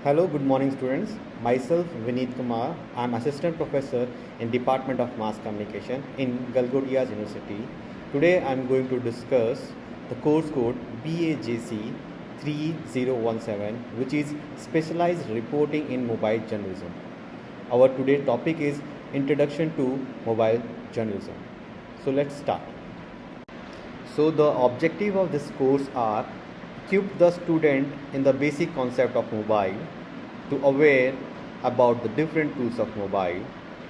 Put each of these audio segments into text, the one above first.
Hello, good morning students. Myself Vineet Kumar. I am assistant professor in Department of Mass Communication in Galgodias University. Today I am going to discuss the course code BAJC 3017, which is Specialized Reporting in Mobile Journalism. Our today topic is Introduction to Mobile Journalism. So let's start. So the objective of this course are equip the student in the basic concept of mobile, to aware about the different tools of mobile,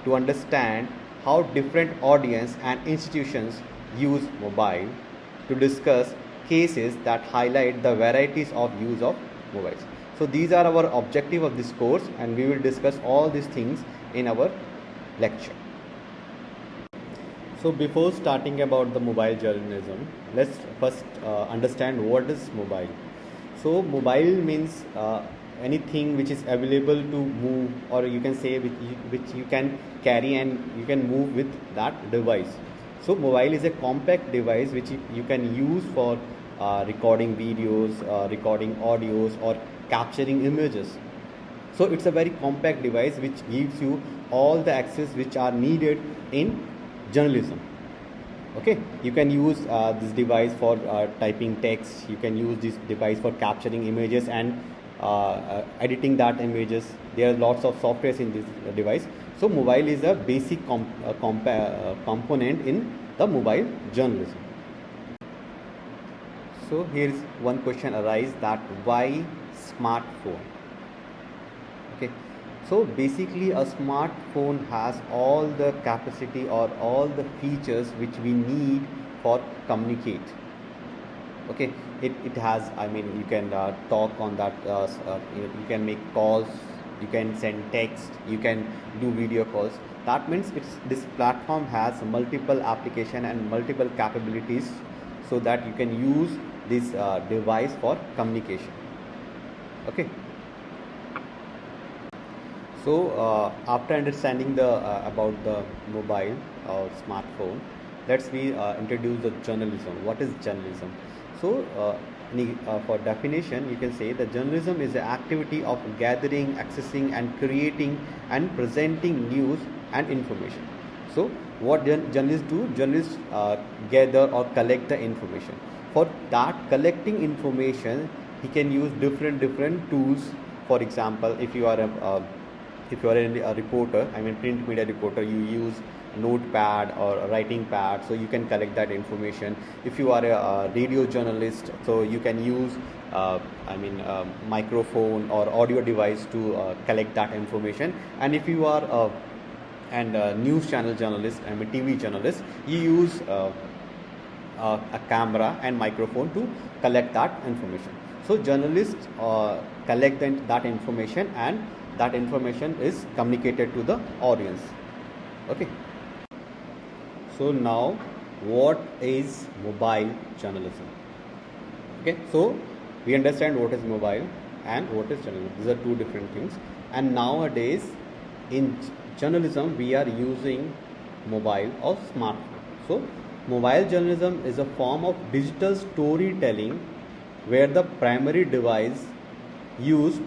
to understand how different audience and institutions use mobile, to discuss cases that highlight the varieties of use of mobiles. So these are our objective of this course, and we will discuss all these things in our lecture. So before starting about the mobile journalism, let's first understand what is mobile. So mobile means anything which is available to move, or you can say which you can carry and you can move with that device. So mobile is a compact device which you can use for recording videos, recording audios, or capturing images. So it's a very compact device which gives you all the access which are needed in journalism. Okay, you can use this device for typing text. You can use this device for capturing images and editing that images. There are lots of softwares in this device. So mobile is a basic component in the mobile journalism. So here is one question arise, that why smartphone? Okay, so basically a smartphone has all the capacity or all the features which we need for communicate. Okay, it has, I mean, you can talk on that, you can make calls, you can send text, you can do video calls. That means this platform has multiple application and multiple capabilities, so that you can use this device for communication. Okay. So after understanding the about the mobile or smartphone, let's introduce the journalism. What is journalism? So for definition, you can say that journalism is the activity of gathering, accessing, and creating and presenting news and information. So what journalists do? Journalists gather or collect the information. For that collecting information, he can use different tools. For example, if you are a reporter, I mean print media reporter, you use notepad or a writing pad, so you can collect that information. If you are a radio journalist, so you can use microphone or audio device to collect that information. And if you are a news channel journalist, I mean TV journalist, you use a camera and microphone to collect that information. So journalists collect that information, and that information is communicated to the audience. Okay. So now, what is mobile journalism? Okay, so we understand what is mobile and what is journalism. These are two different things. And nowadays in journalism we are using mobile or smartphone. So mobile journalism is a form of digital storytelling where the primary device used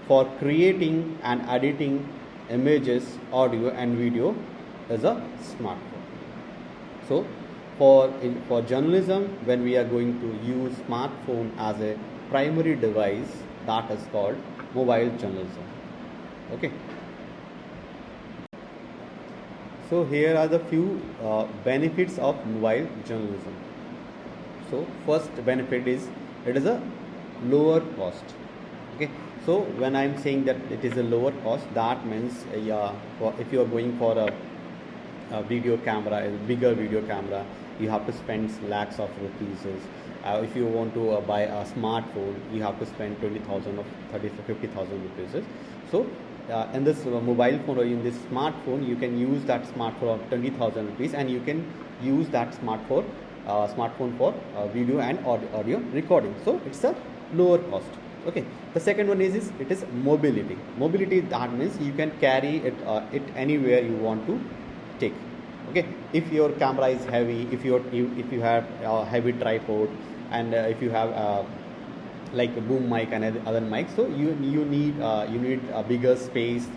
for creating and editing images, audio, and video is a smartphone. So for journalism, when we are going to use smartphone as a primary device, that is called mobile journalism. Okay. So here are the few benefits of mobile journalism. So first benefit is it is a lower cost. Okay. So when I am saying that it is a lower cost, that means if you are going for a video camera, a bigger video camera, you have to spend lakhs of rupees. If you want to buy a smartphone, you have to spend 20,000 or 30 to 50,000 rupees. So in this mobile phone or in this smartphone, you can use that smartphone of 20,000 rupees, and you can use that smartphone for video and audio recording. So it's a lower cost. Okay. The second one is it is mobility. Mobility, that means you can carry it anywhere you want to take. Okay. If your camera is heavy, if you have a heavy tripod, and if you have like a boom mic and other mics. So you need a bigger space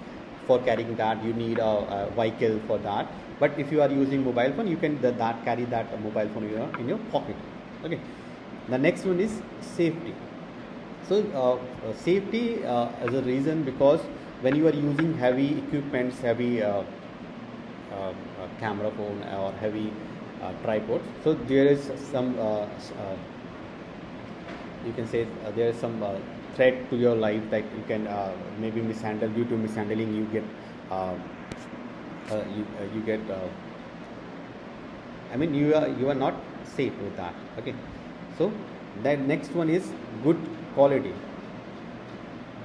for carrying that. You need a vehicle for that. But if you are using mobile phone, you can carry that mobile phone in your pocket. Okay. The next one is safety. So safety is a reason because when you are using heavy equipments, heavy camera phone or heavy tripods, so there is some you can say there is some threat to your life that you can maybe mishandle. Due to mishandling, you get you get I mean you are not safe with that. Okay. So the next one is good quality.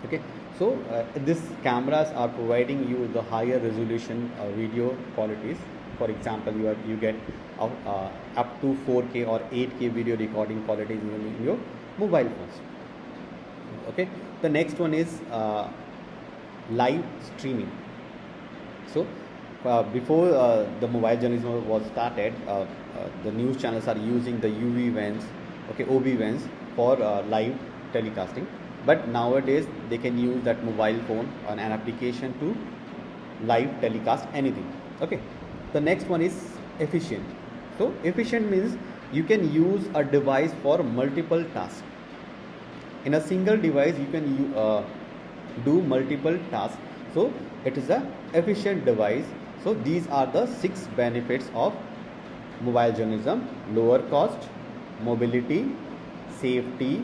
Okay. So these cameras are providing you the higher resolution video qualities. For example, you get up to 4K or 8K video recording qualities in your mobile phones. Okay. The next one is live streaming. So before the mobile journalism was started, the news channels are using the UV vans, okay, OB vans for live telecasting. But nowadays they can use that mobile phone on an application to live telecast anything. Okay. The next one is efficient. So efficient means you can use a device for multiple tasks. In a single device you can do multiple tasks. So it is a efficient device. So these are the 6 benefits of mobile journalism: lower cost, mobility, safety,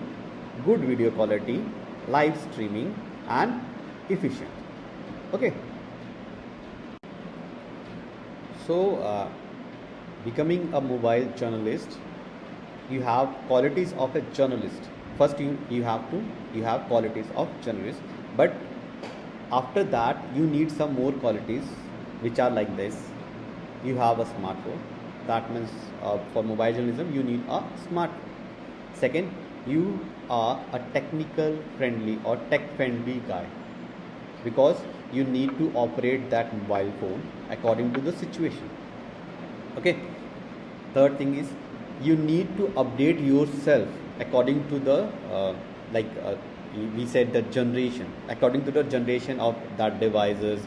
good video quality, live streaming, and efficient. Okay. So becoming a mobile journalist, you have qualities of a journalist. First you have qualities of journalist, but after that you need some more qualities which are like this. You have a smartphone. That means for mobile journalism you need a smartphone. Second, you are a technical friendly or tech friendly guy, because you need to operate that mobile phone according to the situation. Okay. Third thing is you need to update yourself according to the we said the generation, according to the generation of that devices,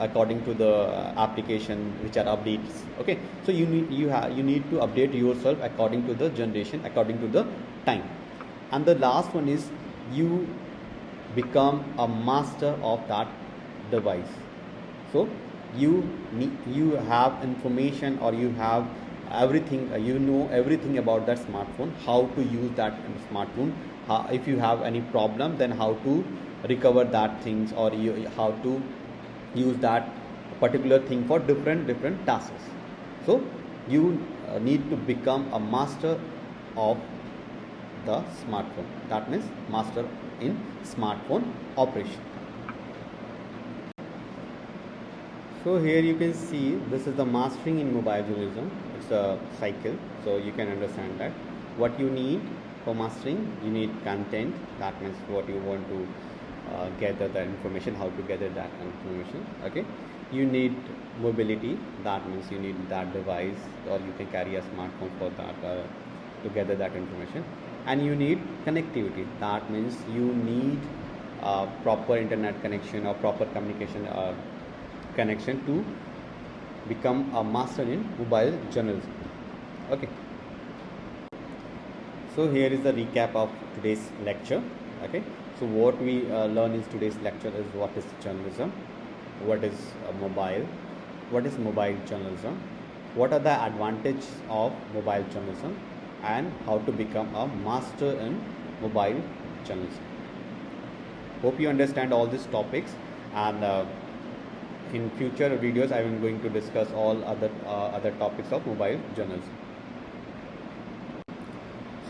according to the application which are updates. Okay. So you need to update yourself according to the generation, according to the time. And the last one is you become a master of that device. So you have information, or you have everything, you know everything about that smartphone, how to use that smartphone, if you have any problem, then how to recover that things, or how to use that particular thing for different tasks. So you need to become a master of the smartphone. That means master in smartphone operation. So here you can see this is the mastering in mobile journalism. It's a cycle, so you can understand that what you need for mastering. You need content. That means what you want to gather the information, how to gather that information. Okay. You need mobility. That means you need that device, or you can carry a smartphone for that to gather that information. And you need connectivity. That means you need proper internet connection or proper communication connection to become a master in mobile journalism. Okay. So here is the recap of today's lecture. Okay. So what we learn in today's lecture is what is journalism, what is mobile journalism, what are the advantages of mobile journalism, and how to become a master in mobile journalism. Hope you understand all these topics, and in future videos I am going to discuss all other topics of mobile journalism.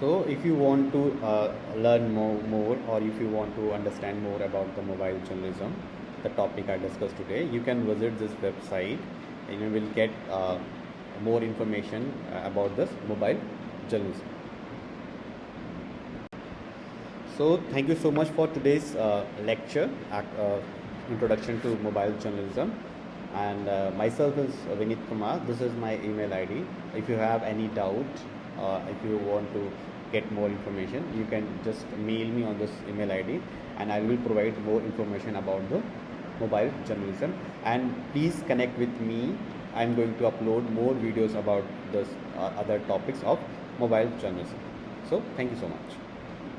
So if you want to learn more, or if you want to understand more about the mobile journalism, the topic I discussed today, you can visit this website and you will get more information about this mobile journalism. So thank you so much for today's lecture, introduction to mobile journalism, and myself is Vinit Kumar. This is my email ID. If you have any doubt, if you want to get more information, you can just mail me on this email ID, and I will provide more information about the mobile journalism. And please connect with me. I'm going to upload more videos about this other topics of mobile journalism. So thank you so much.